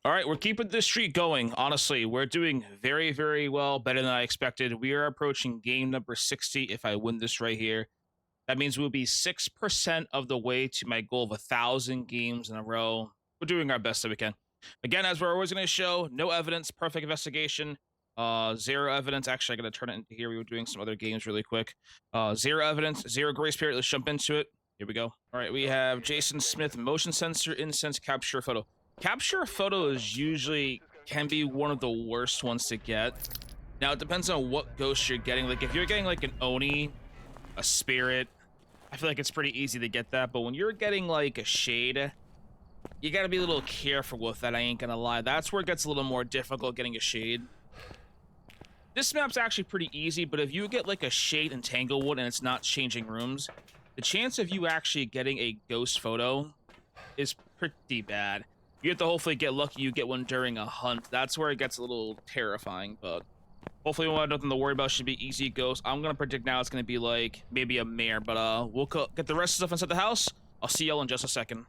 All right, we're keeping this streak going. Honestly, we're doing very, very well, better than I expected. We are approaching game number 60 if I win this right here. That means we'll be 6% of the way to my goal of 1,000 games in a row. We're doing our best that we can. Again, as we're always going to show, no evidence, perfect investigation, zero evidence. Actually, I got to turn it into here. We were doing some other games really quick. Zero evidence, zero grace period. Let's jump into it. Here we go. All right, we have Jason Smith, motion sensor, incense, capture photo. Capture photo is usually can be one of the worst ones to get. Now, it depends on what ghost you're getting. Like, if you're getting like an Oni, a spirit, I feel like it's pretty easy to get that. But when you're getting like a shade, you got to be a little careful with that. I ain't gonna lie. That's where it gets a little more difficult getting a shade. This map's actually pretty easy, but if you get like a shade in Tanglewood and it's not changing rooms, the chance of you actually getting a ghost photo is pretty bad. You have to hopefully get lucky you get one during a hunt. That's where it gets a little terrifying, but hopefully we won't have nothing to worry about. Should be easy ghost. I'm gonna predict now it's gonna be like maybe a mare, but we'll get the rest of the stuff inside the house. I'll see y'all in just a second.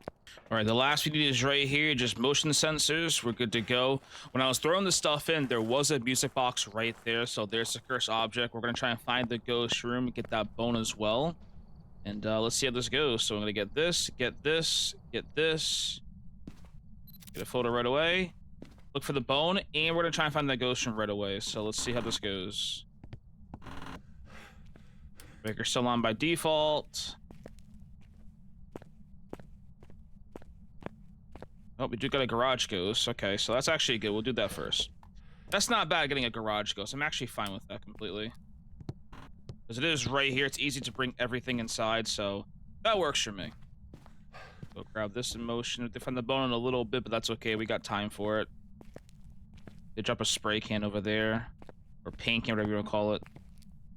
All right, the last we need is right here, just motion sensors. We're good to go. When I was throwing this stuff in, there was a music box right there, so there's the cursed object. We're gonna try and find the ghost room and get that bone as well. And let's see how this goes. So I'm gonna get this, get this, get this. Get a photo right away. Look for the bone, and we're gonna try and find that ghost room right away. So let's see how this goes. Breaker still on by default. Oh, we do got a garage ghost. Okay, so that's actually good. We'll do that first. That's not bad getting a garage ghost. I'm actually fine with that completely. Because it is right here. It's easy to bring everything inside, so that works for me. Go grab this in motion. They find the bone in a little bit, but that's okay. We got time for it. They drop a spray can over there. Or paint can, whatever you want to call it.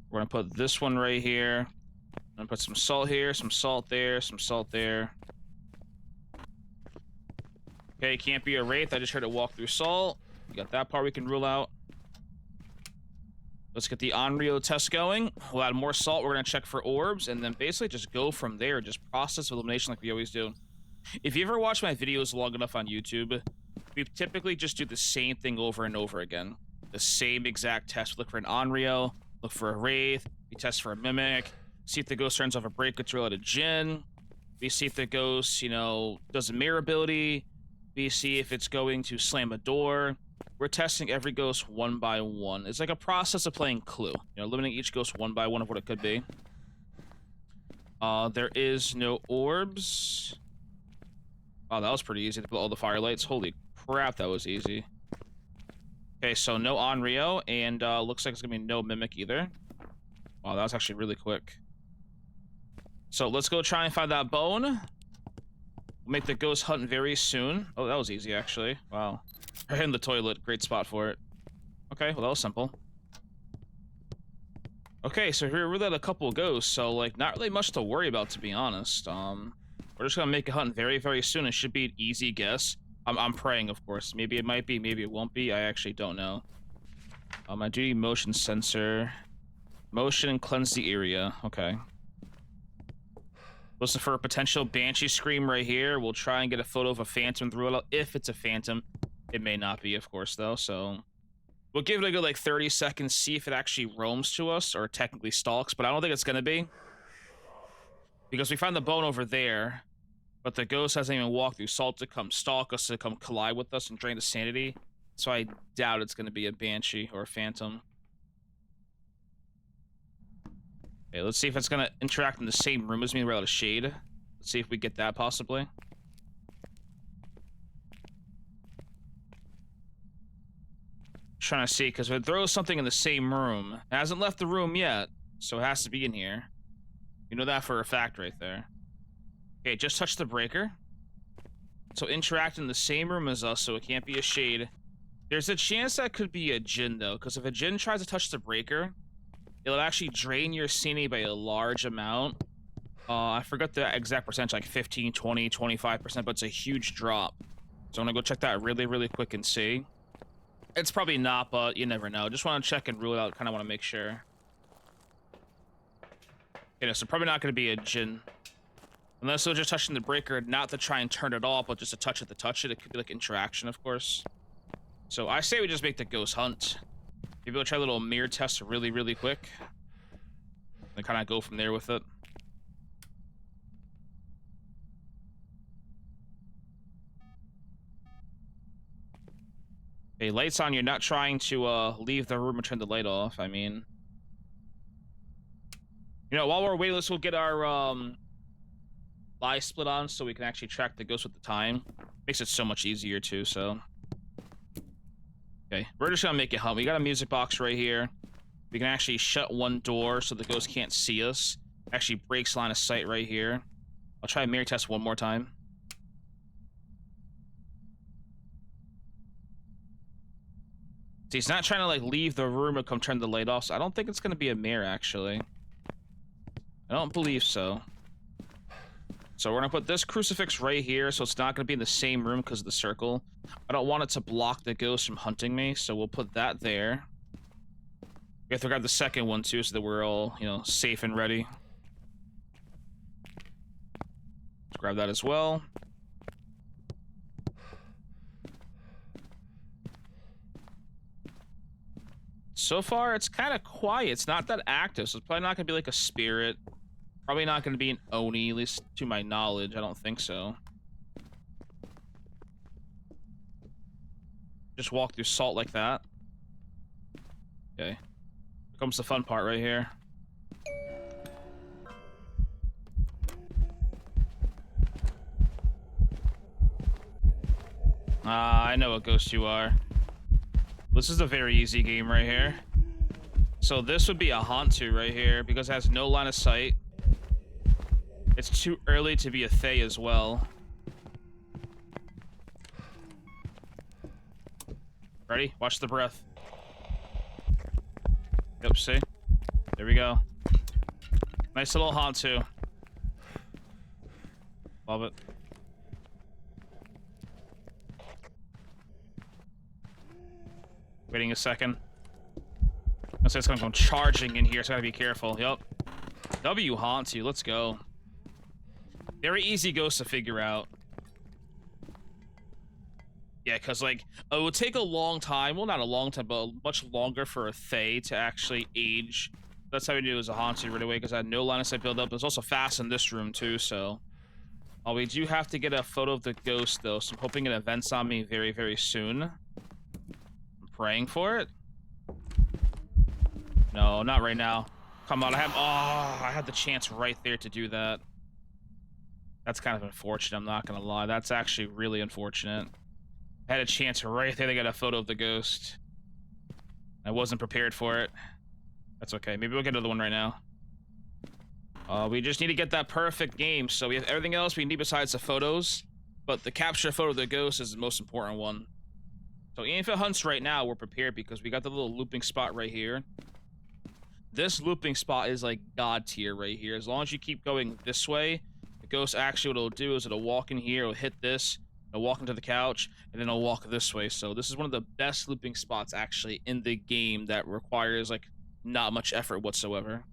We're going to put this one right here. I'm going to put some salt here, some salt there, some salt there. Okay, can't be a wraith. I just heard it walk through salt. We got that part we can rule out. Let's get the Onryo test going. We'll add more salt. We're going to check for orbs, and then basically just go from there. Just process elimination like we always do. If you ever watch my videos long enough on YouTube, we typically just do the same thing over and over again. The same exact test. Look for an Onryo, look for a Wraith, we test for a Mimic, see if the ghost turns off a break control at a Djinn, we see if the ghost, you know, does a mirror ability, we see if it's going to slam a door. We're testing every ghost one by one. It's like a process of playing Clue. You know, eliminating each ghost one by one of what it could be. There is no orbs. Oh, that was pretty easy to put all the firelights. Holy crap, that was easy. Okay, so no Onryo, and looks like it's gonna be no Mimic either. Wow, that was actually really quick. So let's go try and find that bone. We'll make the ghost hunt very soon. Oh, that was easy, actually. Wow. Right in the toilet. Great spot for it. Okay, well, that was simple. Okay, so here we really had a couple of ghosts, so, like, not really much to worry about, to be honest. We're just gonna make a hunt very, very soon. It should be an easy guess. I'm praying, of course. Maybe it might be, maybe it won't be. I actually don't know. I do motion sensor. Motion and cleanse the area. Okay. Listen for a potential Banshee scream right here. We'll try and get a photo of a phantom through it. If it's a phantom. It may not be, of course, though, so... We'll give it a good, like, 30 seconds, see if it actually roams to us, or technically stalks, but I don't think it's gonna be. Because we found the bone over there, but the ghost hasn't even walked through salt to come stalk us, to come collide with us and drain the sanity. So I doubt it's gonna be a Banshee or a Phantom. Okay, let's see if it's gonna interact in the same room as me without a shade. Let's see if we get that, possibly. Trying to see, because if it throws something in the same room, it hasn't left the room yet, so it has to be in here. You know that for a fact right there. Okay, just touch the breaker. So interact in the same room as us, so it can't be a shade. There's a chance that could be a Djinn, though, because if a Djinn tries to touch the breaker, it'll actually drain your sanity by a large amount. I forgot the exact percentage, like 15, 20, 25%, but it's a huge drop. So I'm gonna go check that really, really quick and see. It's probably not, but you never know. Just want to check and rule it out. Kind of want to make sure. You know, so probably not going to be a Djinn. Unless they're just touching the breaker, not to try and turn it off, but just to touch it to touch it. It could be like interaction, of course. So I say we just make the ghost hunt. Maybe we'll try a little mirror test really, really quick. And kind of go from there with it. Okay, lights on. You're not trying to leave the room and turn the light off. I mean, you know, while we're waiting, let's go get our live split on so we can actually track the ghost with the time. Makes it so much easier too. So, okay, we're just gonna make it hunt. We got a music box right here. We can actually shut one door so the ghost can't see us. Actually breaks line of sight right here. I'll try mirror test one more time. See, he's not trying to like leave the room or come turn the light off, so I don't think it's gonna be a mirror actually. I don't believe so. So we're gonna put this crucifix right here, so it's not gonna be in the same room because of the circle. I don't want it to block the ghost from hunting me, so we'll put that there. We have to grab the second one too, so that we're all, you know, safe and ready. Let's grab that as well. So far, it's kind of quiet. It's not that active, so it's probably not gonna be like a spirit. Probably not gonna be an Oni, at least to my knowledge. I don't think so. Just walk through salt like that. Okay. Here comes the fun part right here. I know what ghost you are. This is a very easy game right here. So this would be a Hantu right here because it has no line of sight. It's too early to be a Thay as well. Ready? Watch the breath. Yep, see? There we go. Nice little Hantu. Love it. Waiting a second. Looks like it's gonna come charging in here, so I gotta be careful. Yep. W Hantu, let's go. Very easy ghost to figure out. Yeah, because, like, it would take a long time. Well, not a long time, but much longer for a Thay to actually age. That's how we do it as a Hantu right away, because I had no line of sight build up. It's also fast in this room, too, so... we do have to get a photo of the ghost, though, so I'm hoping it events on me very, very soon. I'm praying for it. No, not right now. Come on, I had the chance right there to do that. That's kind of unfortunate, I'm not gonna lie. That's actually really unfortunate. I had a chance right there to get a photo of the ghost. I wasn't prepared for it. That's okay. Maybe we'll get another one right now. We just need to get that perfect game. So we have everything else we need besides the photos. But the capture photo of the ghost is the most important one. So even if it hunts right now, we're prepared because we got the little looping spot right here. This looping spot is like god tier right here. As long as you keep going this way, the ghost actually what it'll do is it'll walk in here, it'll hit this, it'll walk into the couch, and then it'll walk this way. So this is one of the best looping spots actually in the game that requires like not much effort whatsoever.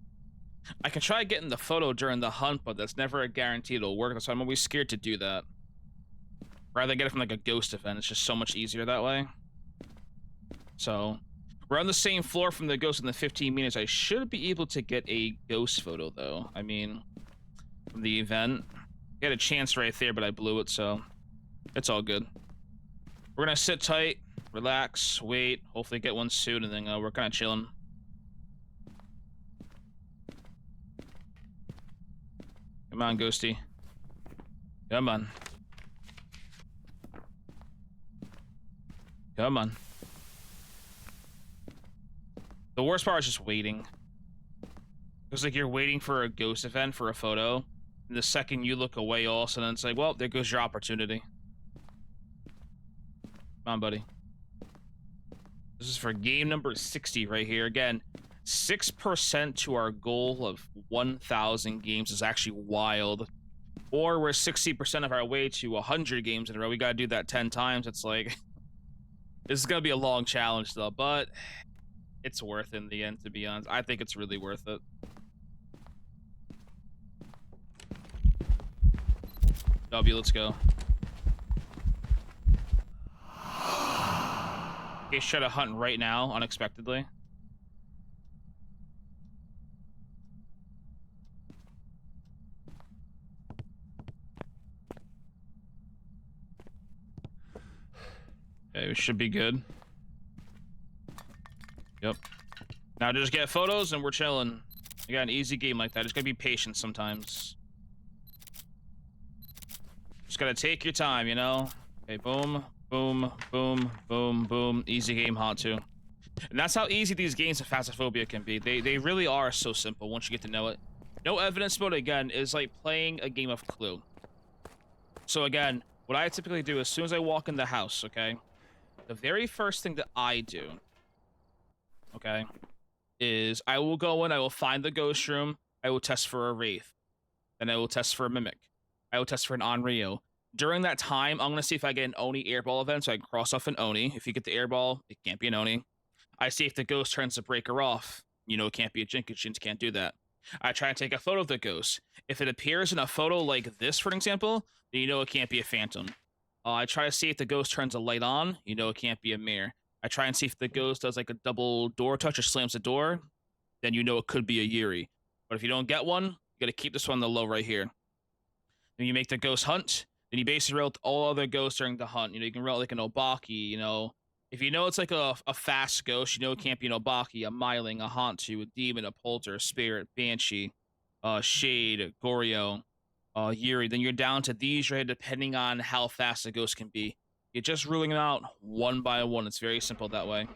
I can try getting the photo during the hunt, but that's never a guarantee it'll work. That's why I'm always scared to do that. Rather get it from like a ghost event. It's just so much easier that way. So we're on the same floor from the ghost in the 15 minutes. I should be able to get a ghost photo though. I mean, from the event. I had a chance right there, but I blew it, so it's all good. We're gonna sit tight, relax, wait, hopefully get one soon, and then we're kind of chilling. Come on, Ghosty. Come on. Come on. The worst part is just waiting. It's like you're waiting for a ghost event for a photo, and the second you look away all of a sudden it's like, well, there goes your opportunity. Come on, buddy. This is for game number 60 right here. Again, 6% to our goal of 1,000 games is actually wild. Or we're 60% of our way to 100 games in a row. We gotta do that 10 times. It's like... This is gonna be a long challenge, though, but... It's worth it in the end, to be honest. I think it's really worth it. W, let's go. Okay, try to hunt right now, unexpectedly. Okay, we should be good. Yep. Now just get photos and we're chilling. You got an easy game like that. Just gotta be patient sometimes. Just gotta take your time, you know? Okay, boom, boom, boom, boom, boom. Easy game, hot too. And that's how easy these games of Phasmophobia can be. They really are so simple once you get to know it. No evidence mode, again, is like playing a game of Clue. So again, what I typically do as soon as I walk in the house, okay? The very first thing that I do, okay, is I will go in, I will find the ghost room, I will test for a wraith, then I will test for a mimic, I will test for an Onryo. During that time, I'm gonna see if I get an Oni airball event, so I can cross off an Oni. If you get the airball, it can't be an Oni. I see if the ghost turns the breaker off. You know, it can't be a Jin, because Jins can't do that. I try and take a photo of the ghost. If it appears in a photo like this, for example, then you know it can't be a phantom. I try to see if the ghost turns a light on. You know it can't be a mirror. I try and see if the ghost does like a double door touch or slams the door. Then you know it could be a Yuri. But if you don't get one, you gotta keep this one on the low right here. Then you make the ghost hunt. Then you basically roll all other ghosts during the hunt. You know, you can roll like an Obaki, you know. If you know it's like a fast ghost, you know it can't be an Obaki, a Myling, a Hantu, a Demon, a Polter, a Spirit, Banshee, Shade, Goryo, Yuri. Then you're down to these right, depending on how fast the ghost can be. You're just ruling them out one by one. It's very simple that way.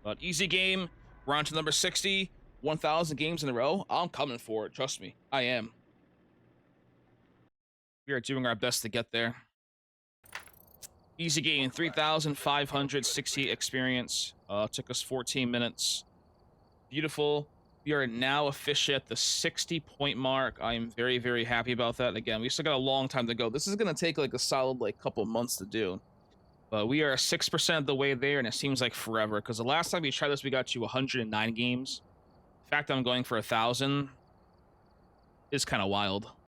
But easy game. We're on to number 60. 1,000 games in a row. I'm coming for it. Trust me. I am. We are doing our best to get there. Easy game. 3,560 experience. Took us 14 minutes. Beautiful. We are now officially at the 60-point mark. I am very, very happy about that. Again, we still got a long time to go. This is going to take like a solid like couple months to do. But we are 6% of the way there, and it seems like forever. Because the last time we tried this, we got to 109 games. The fact that I'm going for 1,000 is kind of wild.